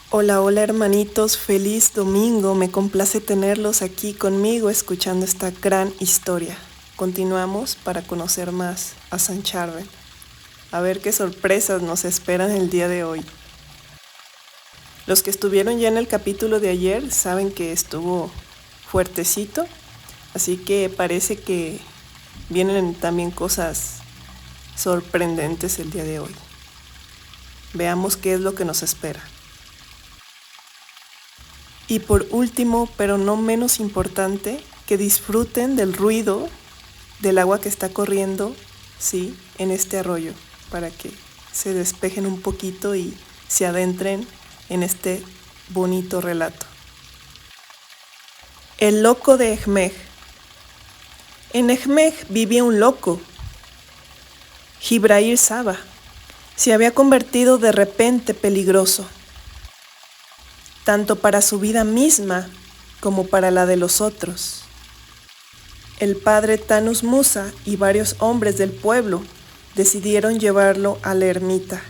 Hola, hola hermanitos, feliz domingo, me complace tenerlos aquí conmigo escuchando esta gran historia. Continuamos para conocer más a San Charbel, a ver qué sorpresas nos esperan el día de hoy. Los que estuvieron ya en el capítulo de ayer saben que estuvo fuertecito, así que parece que vienen también cosas sorprendentes el día de hoy. Veamos qué es lo que nos espera. Y por último, pero no menos importante, que disfruten del ruido del agua que está corriendo, sí, en este arroyo, para que se despejen un poquito y se adentren en este bonito relato. El loco de Ejmej. En Ejmej vivía un loco, Jibrail Saba. Se había convertido de repente peligroso, tanto para su vida misma como para la de los otros. El padre Tanus Musa y varios hombres del pueblo decidieron llevarlo a la ermita.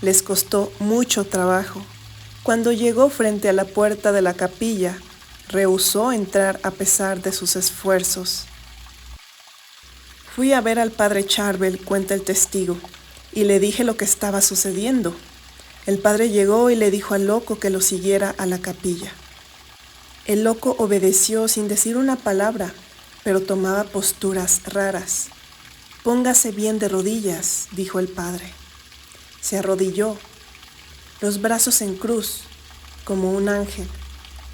Les costó mucho trabajo. Cuando llegó frente a la puerta de la capilla, rehusó entrar a pesar de sus esfuerzos. Fui a ver al padre Charbel, cuenta el testigo, y le dije lo que estaba sucediendo. El padre llegó y le dijo al loco que lo siguiera a la capilla. El loco obedeció sin decir una palabra, pero tomaba posturas raras. Póngase bien de rodillas, dijo el padre. Se arrodilló, los brazos en cruz, como un ángel.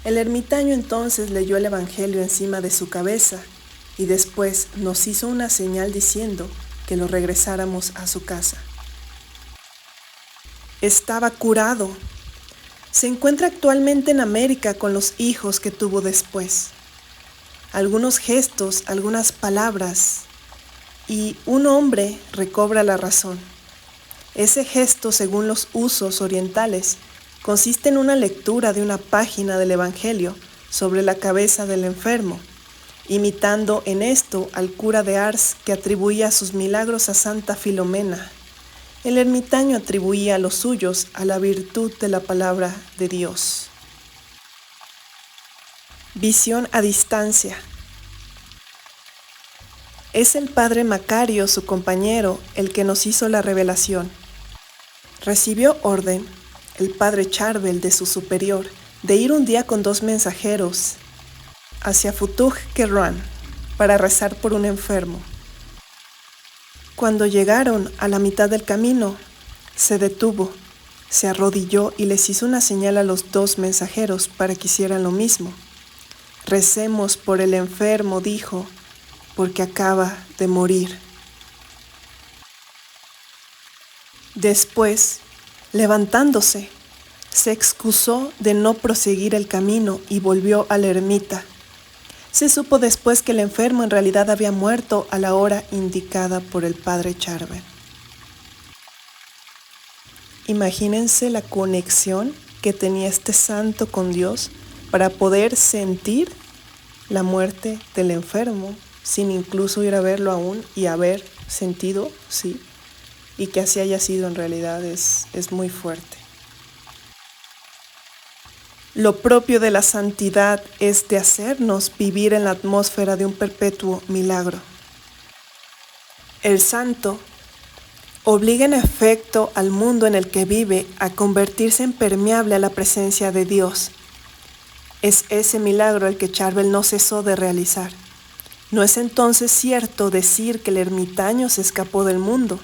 El ermitaño entonces leyó el evangelio encima de su cabeza y después nos hizo una señal diciendo que lo regresáramos a su casa. Estaba curado. Se encuentra actualmente en América con los hijos que tuvo después. Algunos gestos, algunas palabras, y un hombre recobra la razón. Ese gesto, según los usos orientales, consiste en una lectura de una página del Evangelio sobre la cabeza del enfermo, imitando en esto al cura de Ars que atribuía sus milagros a Santa Filomena. El ermitaño atribuía los suyos a la virtud de la palabra de Dios. Visión a distancia. Es el padre Macario, su compañero, el que nos hizo la revelación. Recibió orden, el padre Charbel, de su superior, de ir un día con 2 mensajeros hacia Futuj Kerran para rezar por un enfermo. Cuando llegaron a la mitad del camino, se detuvo, se arrodilló y les hizo una señal a los 2 mensajeros para que hicieran lo mismo. Recemos por el enfermo, dijo, porque acaba de morir. Después, levantándose, se excusó de no proseguir el camino y volvió a la ermita. Se supo después que el enfermo en realidad había muerto a la hora indicada por el padre Charbel. Imagínense la conexión que tenía este santo con Dios para poder sentir la muerte del enfermo sin incluso ir a verlo aún y haber sentido, sí, y que así haya sido en realidad es muy fuerte. Lo propio de la santidad es de hacernos vivir en la atmósfera de un perpetuo milagro. El santo obliga en efecto al mundo en el que vive a convertirse en permeable a la presencia de Dios. Es ese milagro el que Charbel no cesó de realizar. No es entonces cierto decir que el ermitaño se escapó del mundo.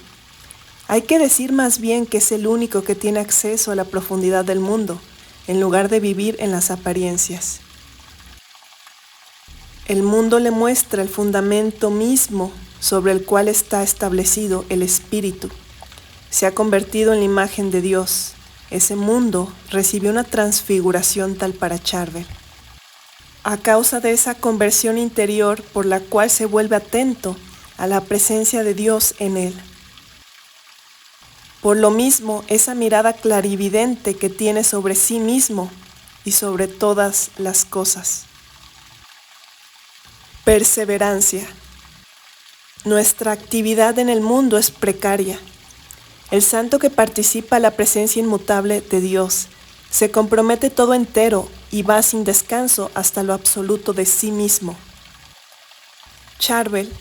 Hay que decir más bien que es el único que tiene acceso a la profundidad del mundo, en lugar de vivir en las apariencias. El mundo le muestra el fundamento mismo sobre el cual está establecido el espíritu. Se ha convertido en la imagen de Dios. Ese mundo recibió una transfiguración tal para Charbel. A causa de esa conversión interior por la cual se vuelve atento a la presencia de Dios en él. Por lo mismo, esa mirada clarividente que tiene sobre sí mismo y sobre todas las cosas. Perseverancia. Nuestra actividad en el mundo es precaria. El santo que participa en la presencia inmutable de Dios Se compromete todo entero y va sin descanso hasta lo absoluto de sí mismo. Charvel,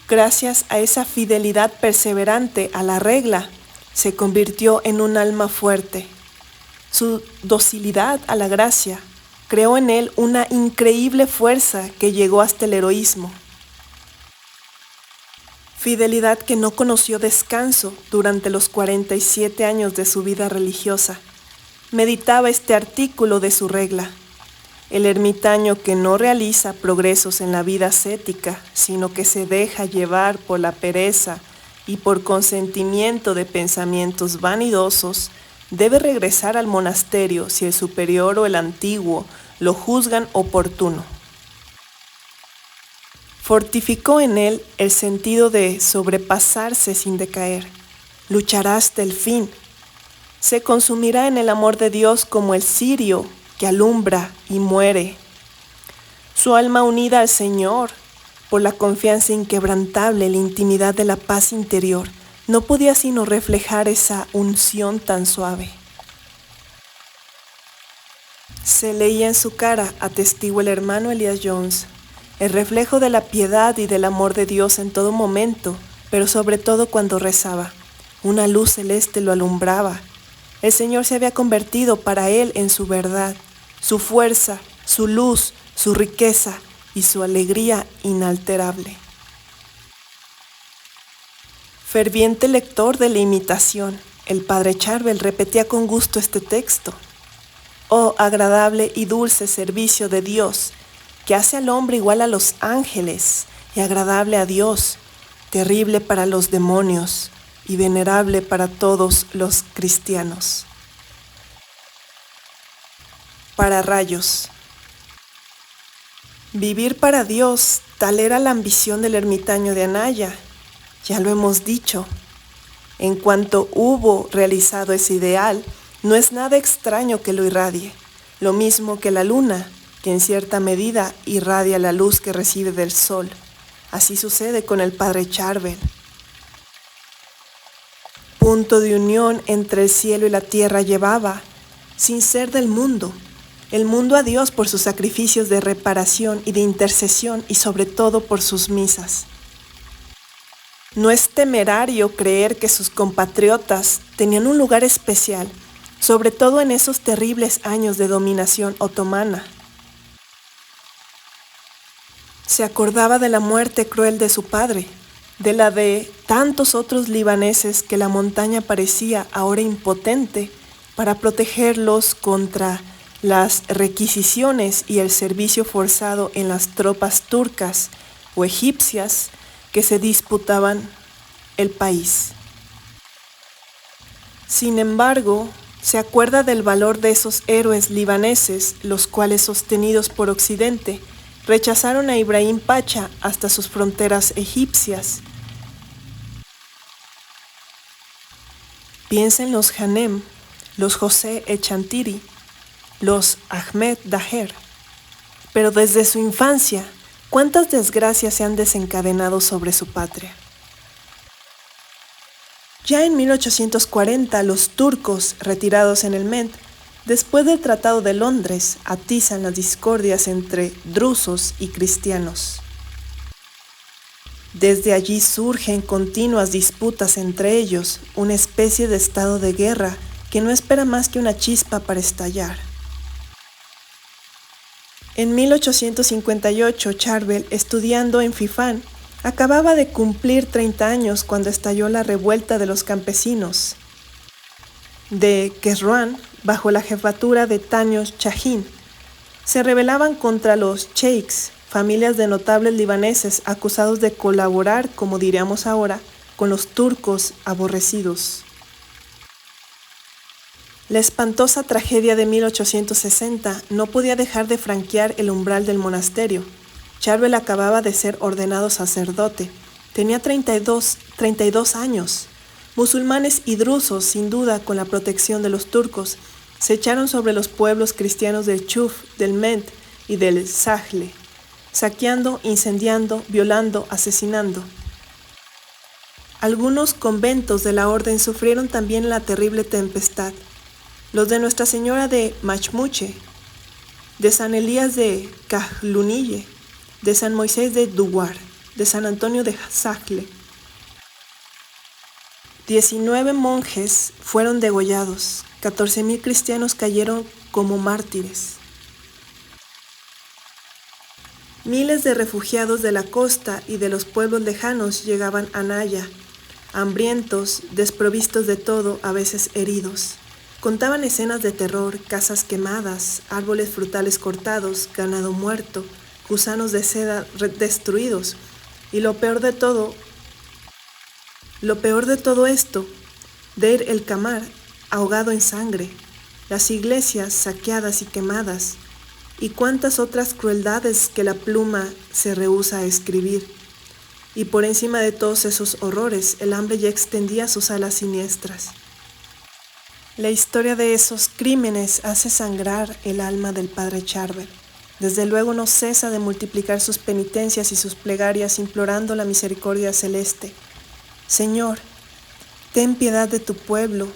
gracias a esa fidelidad perseverante a la regla, se convirtió en un alma fuerte. Su docilidad a la gracia creó en él una increíble fuerza que llegó hasta el heroísmo. Fidelidad que no conoció descanso durante los 47 años de su vida religiosa. Meditaba este artículo de su regla. El ermitaño que no realiza progresos en la vida ascética, sino que se deja llevar por la pereza y por consentimiento de pensamientos vanidosos, debe regresar al monasterio si el superior o el antiguo lo juzgan oportuno. Fortificó en él el sentido de sobrepasarse sin decaer. Luchará hasta el fin. Se consumirá en el amor de Dios como el cirio que alumbra y muere. Su alma unida al Señor, por la confianza inquebrantable en la intimidad de la paz interior, no podía sino reflejar esa unción tan suave. Se leía en su cara, atestigua el hermano Elias Jones, el reflejo de la piedad y del amor de Dios en todo momento, pero sobre todo cuando rezaba. Una luz celeste lo alumbraba. El Señor se había convertido para él en su verdad, su fuerza, su luz, su riqueza y su alegría inalterable. Ferviente lector de la imitación, el padre Charvel repetía con gusto este texto. Oh agradable y dulce servicio de Dios, que hace al hombre igual a los ángeles y agradable a Dios, terrible para los demonios y venerable para todos los cristianos. Pararrayos. Vivir para Dios, tal era la ambición del ermitaño de Anaya. Ya lo hemos dicho. En cuanto hubo realizado ese ideal, no es nada extraño que lo irradie, lo mismo que la luna, que en cierta medida irradia la luz que recibe del sol. Así sucede con el padre Charvel. Punto de unión entre el cielo y la tierra llevaba, sin ser del mundo, el mundo a Dios por sus sacrificios de reparación y de intercesión y sobre todo por sus misas. No es temerario creer que sus compatriotas tenían un lugar especial, sobre todo en esos terribles años de dominación otomana. Se acordaba de la muerte cruel de su padre, de la de tantos otros libaneses que la montaña parecía ahora impotente para protegerlos contra las requisiciones y el servicio forzado en las tropas turcas o egipcias que se disputaban el país. Sin embargo, se acuerda del valor de esos héroes libaneses, los cuales, sostenidos por Occidente, rechazaron a Ibrahim Pacha hasta sus fronteras egipcias. Piensa en los Hanem, los José Echantiri, los Ahmed Daher. Pero desde su infancia, ¿cuántas desgracias se han desencadenado sobre su patria? Ya en 1840, los turcos, retirados en el Mend, después del Tratado de Londres, atizan las discordias entre drusos y cristianos. Desde allí surgen continuas disputas entre ellos, una especie de estado de guerra que no espera más que una chispa para estallar. En 1858, Charvel, estudiando en Fifán, acababa de cumplir 30 años cuando estalló la revuelta de los campesinos de Quezroan, bajo la jefatura de Tanios Chahin. Se rebelaban contra los sheiks, familias de notables libaneses acusados de colaborar, como diríamos ahora, con los turcos aborrecidos. La espantosa tragedia de 1860 no podía dejar de franquear el umbral del monasterio. Charvel acababa de ser ordenado sacerdote. Tenía 32 años. Musulmanes y drusos, sin duda con la protección de los turcos, se echaron sobre los pueblos cristianos del Chuf, del Mend y del Sahle, saqueando, incendiando, violando, asesinando. Algunos conventos de la orden sufrieron también la terrible tempestad. los de Nuestra Señora de Machmuche, de San Elías de Cajlunille, de San Moisés de Duguar, de San Antonio de Sacle. 19 monjes fueron degollados, 14,000 cristianos cayeron como mártires. Miles de refugiados de la costa y de los pueblos lejanos llegaban a Naya, hambrientos, desprovistos de todo, a veces heridos. Contaban escenas de terror, casas quemadas, árboles frutales cortados, ganado muerto, gusanos de seda destruidos, y lo peor de todo esto, Deir el Qamar ahogado en sangre, las iglesias saqueadas y quemadas, y cuántas otras crueldades que la pluma se rehúsa a escribir. Y por encima de todos esos horrores, el hambre ya extendía sus alas siniestras. La historia de esos crímenes hace sangrar el alma del padre Charbel. Desde luego no cesa de multiplicar sus penitencias y sus plegarias implorando la misericordia celeste. Señor, ten piedad de tu pueblo,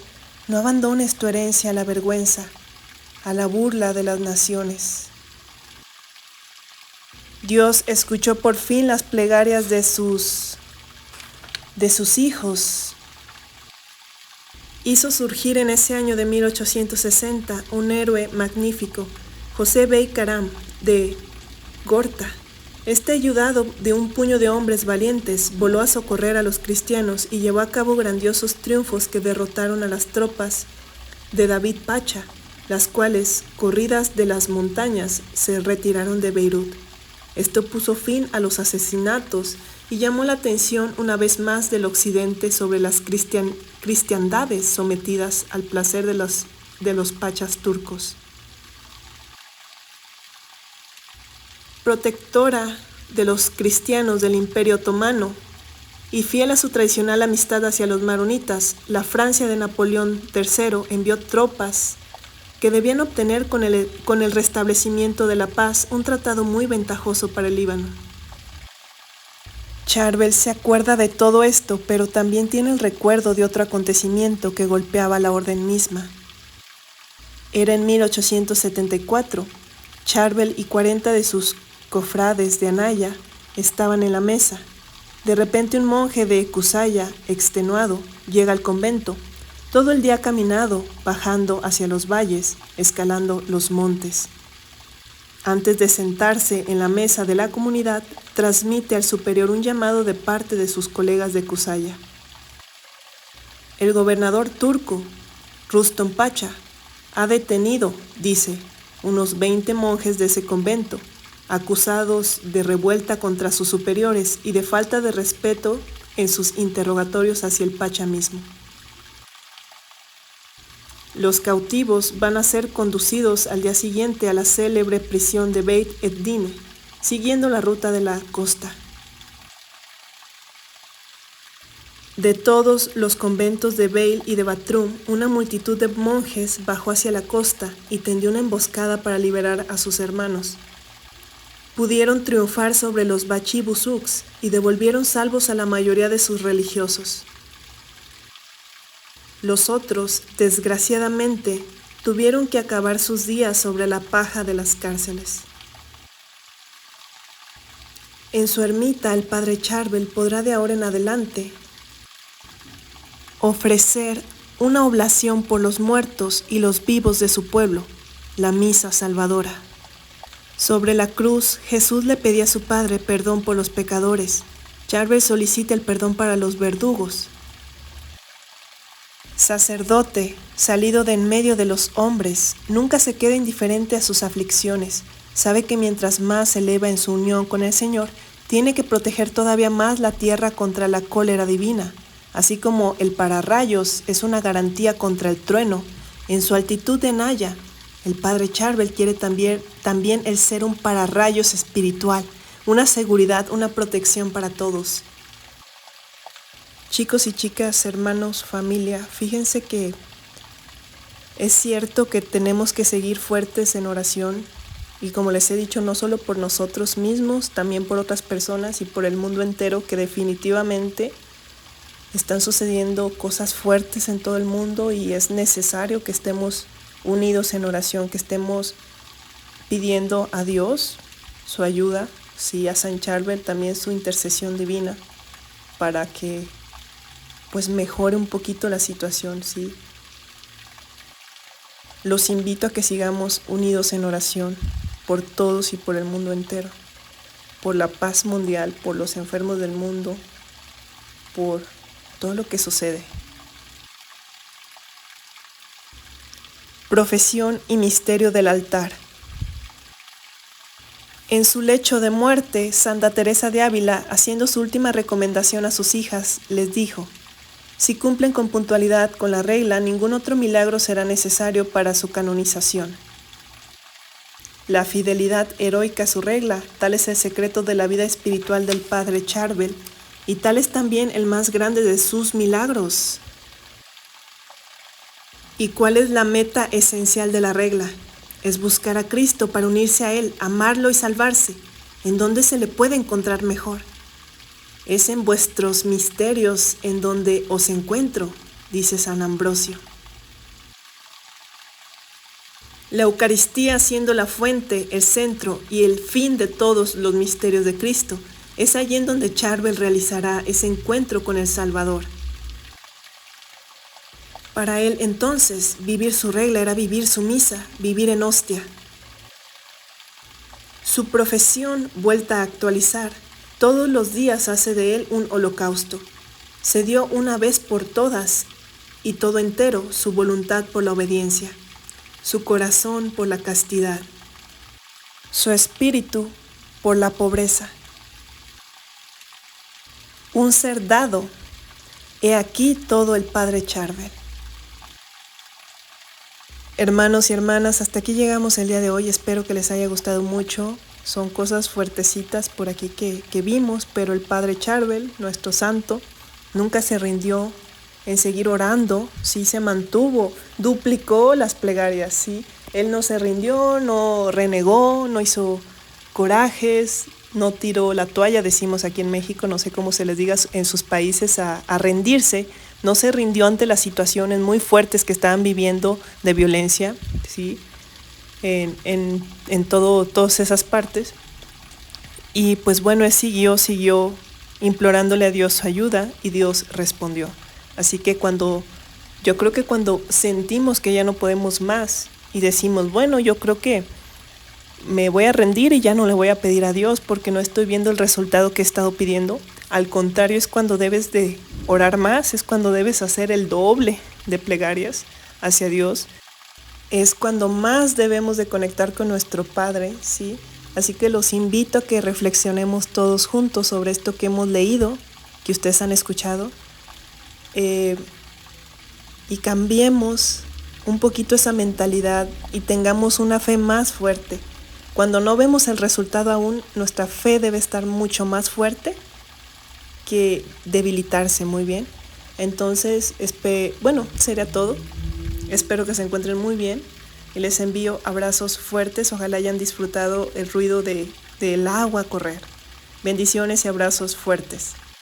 no abandones tu herencia a la vergüenza, a la burla de las naciones. Dios escuchó por fin las plegarias de sus hijos. Hizo surgir en ese año de 1860 un héroe magnífico, José Bey Karam de Gorta. Este, ayudado de un puño de hombres valientes, voló a socorrer a los cristianos y llevó a cabo grandiosos triunfos que derrotaron a las tropas de David Pacha, las cuales, corridas de las montañas, se retiraron de Beirut. Esto puso fin a los asesinatos y llamó la atención una vez más del occidente sobre las cristiandades sometidas al placer de los pachas turcos. Protectora de los cristianos del Imperio Otomano y fiel a su tradicional amistad hacia los maronitas, la Francia de Napoleón III envió tropas que debían obtener con el restablecimiento de la paz un tratado muy ventajoso para el Líbano. Charbel se acuerda de todo esto, pero también tiene el recuerdo de otro acontecimiento que golpeaba la orden misma. Era en 1874. Charbel y 40 de sus cofrades de Anaya estaban en la mesa. De repente un monje de Kusaya, extenuado, llega al convento. Todo el día ha caminado, bajando hacia los valles, escalando los montes. Antes de sentarse en la mesa de la comunidad, transmite al superior un llamado de parte de sus colegas de Kusaya. El gobernador turco, Rustom Pacha, ha detenido, dice, unos 20 monjes de ese convento, acusados de revuelta contra sus superiores y de falta de respeto en sus interrogatorios hacia el Pacha mismo. Los cautivos van a ser conducidos al día siguiente a la célebre prisión de Beit ed-Din, siguiendo la ruta de la costa. De todos los conventos de Beil y de Batrum, una multitud de monjes bajó hacia la costa y tendió una emboscada para liberar a sus hermanos. Pudieron triunfar sobre los Bachi Buzuks y devolvieron salvos a la mayoría de sus religiosos. Los otros, desgraciadamente, tuvieron que acabar sus días sobre la paja de las cárceles. En su ermita, el padre Charbel podrá de ahora en adelante ofrecer una oblación por los muertos y los vivos de su pueblo, la misa salvadora. Sobre la cruz, Jesús le pedía a su Padre perdón por los pecadores. Charbel solicita el perdón para los verdugos. Sacerdote, salido de en medio de los hombres, nunca se queda indiferente a sus aflicciones. Sabe que mientras más se eleva en su unión con el Señor, tiene que proteger todavía más la tierra contra la cólera divina. Así como el pararrayos es una garantía contra el trueno, en su altitud de Naya, el padre Charbel quiere también el ser un pararrayos espiritual, una seguridad, una protección para todos. Chicos y chicas, hermanos, familia, fíjense que es cierto que tenemos que seguir fuertes en oración y como les he dicho, no solo por nosotros mismos, también por otras personas y por el mundo entero, que definitivamente están sucediendo cosas fuertes en todo el mundo y es necesario que estemos unidos en oración, que estemos pidiendo a Dios su ayuda, sí, a San Charbel también su intercesión divina, para que pues mejore un poquito la situación, ¿sí? Los invito a que sigamos unidos en oración por todos y por el mundo entero, por la paz mundial, por los enfermos del mundo, por todo lo que sucede. Profesión y misterio del altar. En su lecho de muerte, Santa Teresa de Ávila, haciendo su última recomendación a sus hijas, les dijo: si cumplen con puntualidad con la regla, ningún otro milagro será necesario para su canonización. La fidelidad heroica a su regla, tal es el secreto de la vida espiritual del Padre Charbel, y tal es también el más grande de sus milagros. ¿Y cuál es la meta esencial de la regla? Es buscar a Cristo para unirse a Él, amarlo y salvarse. ¿En dónde se le puede encontrar mejor? Es en vuestros misterios en donde os encuentro, dice San Ambrosio. La Eucaristía, siendo la fuente, el centro y el fin de todos los misterios de Cristo, es allí en donde Charbel realizará ese encuentro con el Salvador. Para él, entonces, vivir su regla era vivir su misa, vivir en hostia. Su profesión, vuelta a actualizar, todos los días hace de él un holocausto. Se dio una vez por todas, y todo entero, su voluntad por la obediencia, su corazón por la castidad, su espíritu por la pobreza. Un ser dado, he aquí todo el Padre Charbel. Hermanos y hermanas, hasta aquí llegamos el día de hoy. Espero que les haya gustado mucho. Son cosas fuertecitas por aquí que vimos, pero el Padre Charbel, nuestro santo, nunca se rindió en seguir orando, sí se mantuvo, duplicó las plegarias, sí. Él no se rindió, no renegó, no hizo corajes, no tiró la toalla, decimos aquí en México, no sé cómo se les diga en sus países, a rendirse. No se rindió ante las situaciones muy fuertes que estaban viviendo de violencia, ¿sí? En todas esas partes. Y pues bueno, él siguió implorándole a Dios su ayuda, y Dios respondió. Así que yo creo que cuando sentimos que ya no podemos más y decimos, bueno, yo creo que me voy a rendir y ya no le voy a pedir a Dios porque no estoy viendo el resultado que he estado pidiendo. Al contrario, es cuando debes de orar más, es cuando debes hacer el doble de plegarias hacia Dios. Es cuando más debemos de conectar con nuestro Padre, ¿sí? Así que los invito a que reflexionemos todos juntos sobre esto que hemos leído, que ustedes han escuchado, y cambiemos un poquito esa mentalidad y tengamos una fe más fuerte. Cuando no vemos el resultado aún, nuestra fe debe estar mucho más fuerte que debilitarse, muy bien. Entonces, bueno, sería todo. Espero que se encuentren muy bien y les envío abrazos fuertes. Ojalá hayan disfrutado el ruido del agua correr. Bendiciones y abrazos fuertes.